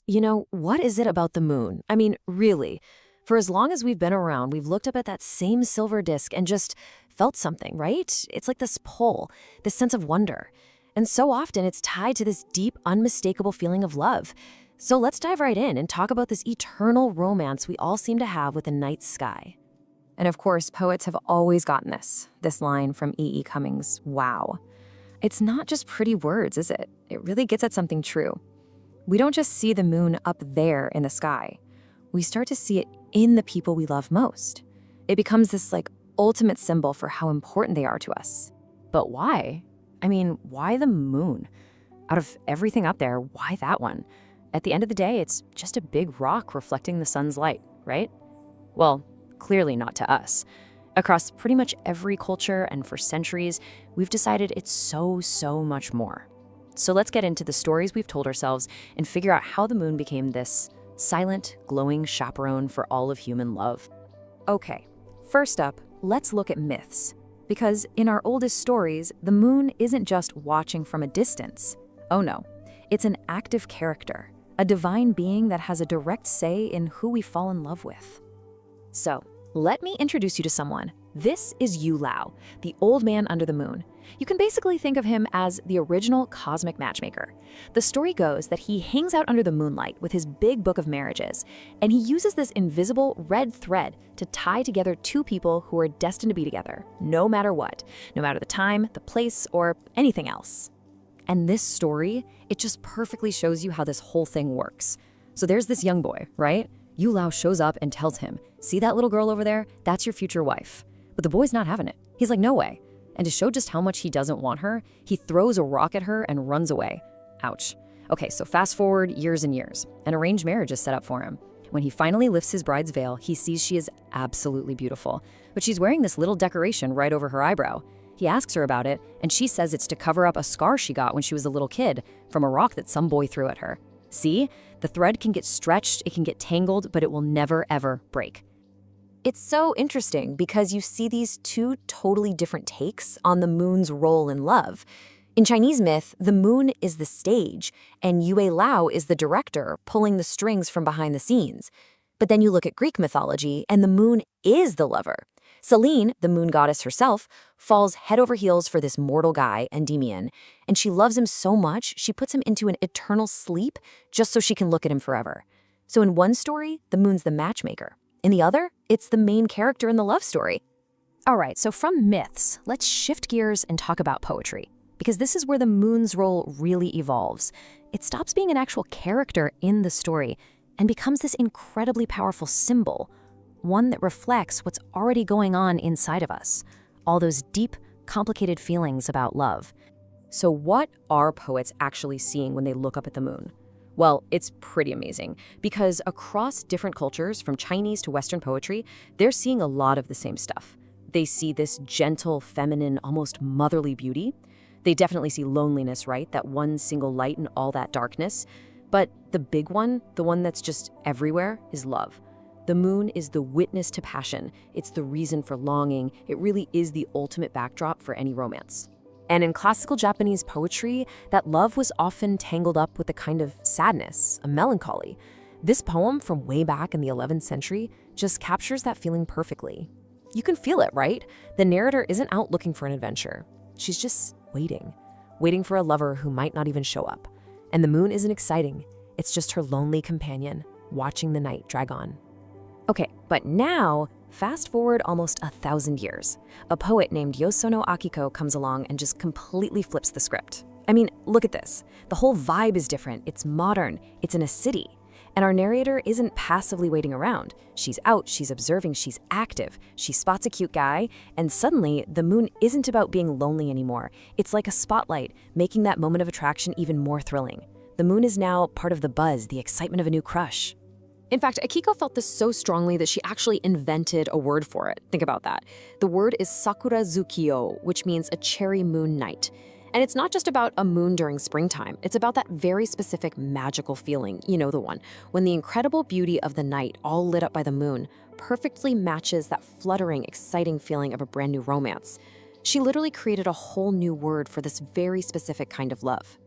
What is it about the moon? I mean, really. For as long as we've been around, we've looked up at that same silver disk and just felt something, right? It's like this pull, this sense of wonder. And so often it's tied to this deep, unmistakable feeling of love. So let's dive right in and talk about this eternal romance we all seem to have with the night sky. And of course, poets have always gotten this line from E. E. Cummings, wow. It's not just pretty words, is it? It really gets at something true. We don't just see the moon up there in the sky. We start to see it in the people we love most. It becomes this ultimate symbol for how important they are to us. But why? I mean, why the moon? Out of everything up there, why that one? At the end of the day, it's just a big rock reflecting the sun's light, right? Well, clearly not to us. Across pretty much every culture and for centuries, we've decided it's so much more. So let's get into the stories we've told ourselves and figure out how the moon became this silent, glowing chaperone for all of human love. Okay, first up, let's look at myths. Because in our oldest stories, the moon isn't just watching from a distance. Oh no, it's an active character, a divine being that has a direct say in who we fall in love with. So, let me introduce you to someone. This is Yu Lao, the old man under the moon. You can basically think of him as the original cosmic matchmaker. The story goes that he hangs out under the moonlight with his big book of marriages, and he uses this invisible red thread to tie together two people who are destined to be together, no matter what, no matter the time, the place, or anything else. And this story, it just perfectly shows you how this whole thing works. So there's this young boy, right? Yu Lao shows up and tells him, see that little girl over there? That's your future wife. But the boy's not having it. He's like, no way. And to show just how much he doesn't want her, he throws a rock at her and runs away. Ouch. Okay, so fast forward years and years. An arranged marriage is set up for him. When he finally lifts his bride's veil, he sees she is absolutely beautiful. But she's wearing this little decoration right over her eyebrow. He asks her about it, and she says it's to cover up a scar she got when she was a little kid from a rock that some boy threw at her. See? The thread can get stretched, it can get tangled, but it will never, ever break. It's so interesting because you see these two totally different takes on the moon's role in love. In Chinese myth, the moon is the stage, and Yue Lao is the director pulling the strings from behind the scenes. But then you look at Greek mythology, and the moon is the lover. Selene, the moon goddess herself, falls head over heels for this mortal guy, Endymion, and she loves him so much she puts him into an eternal sleep just so she can look at him forever. So in one story, the moon's the matchmaker. In the other, it's the main character in the love story. All right, so from myths, let's shift gears and talk about poetry, because this is where the moon's role really evolves. It stops being an actual character in the story and becomes this incredibly powerful symbol, one that reflects what's already going on inside of us, all those deep, complicated feelings about love. So what are poets actually seeing when they look up at the moon? Well, it's pretty amazing, because across different cultures, from Chinese to Western poetry, they're seeing a lot of the same stuff. They see this gentle, feminine, almost motherly beauty. They definitely see loneliness, right? That one single light in all that darkness. But the big one, the one that's just everywhere, is love. The moon is the witness to passion. It's the reason for longing. It really is the ultimate backdrop for any romance. And in classical Japanese poetry, that love was often tangled up with a kind of sadness, a melancholy. This poem from way back in the 11th century just captures that feeling perfectly. You can feel it, right? The narrator isn't out looking for an adventure. She's just waiting for a lover who might not even show up. And the moon isn't exciting. It's just her lonely companion, watching the night drag on. Okay, but now, fast forward almost 1,000 years. A poet named Yosono Akiko comes along and just completely flips the script. I mean, look at this. The whole vibe is different. It's modern. It's in a city. And our narrator isn't passively waiting around. She's out, she's observing, she's active. She spots a cute guy, and suddenly the moon isn't about being lonely anymore. It's like a spotlight, making that moment of attraction even more thrilling. The moon is now part of the buzz, the excitement of a new crush. In fact, Akiko felt this so strongly that she actually invented a word for it. Think about that. The word is Sakura Zukiyo, which means a cherry moon night. And it's not just about a moon during springtime. It's about that very specific magical feeling, you know the one, when the incredible beauty of the night, all lit up by the moon, perfectly matches that fluttering, exciting feeling of a brand new romance. She literally created a whole new word for this very specific kind of love.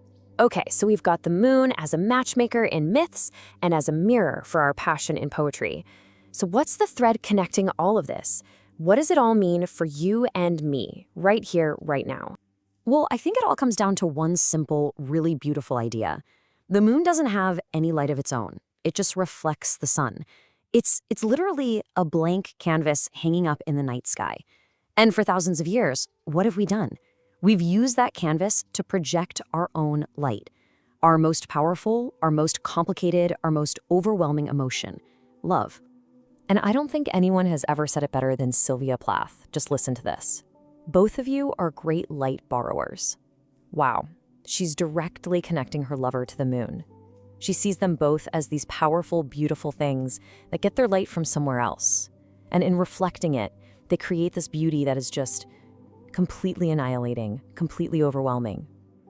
Okay, so we've got the moon as a matchmaker in myths and as a mirror for our passion in poetry. So what's the thread connecting all of this? What does it all mean for you and me, right here, right now? Well, I think it all comes down to one simple, really beautiful idea. The moon doesn't have any light of its own. It just reflects the sun. It's literally a blank canvas hanging up in the night sky. And for thousands of years, what have we done? We've used that canvas to project our own light, our most powerful, our most complicated, our most overwhelming emotion, love. And I don't think anyone has ever said it better than Sylvia Plath. Just listen to this. Both of you are great light borrowers. Wow, she's directly connecting her lover to the moon. She sees them both as these powerful, beautiful things that get their light from somewhere else. And in reflecting it, they create this beauty that is just completely annihilating, completely overwhelming.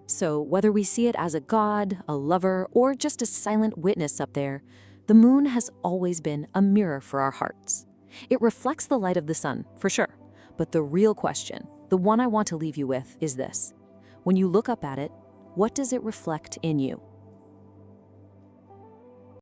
So whether we see it as a god, a lover, or just a silent witness up there, the moon has always been a mirror for our hearts. It reflects the light of the sun, for sure. But the real question, the one I want to leave you with, is this. When you look up at it, what does it reflect in you?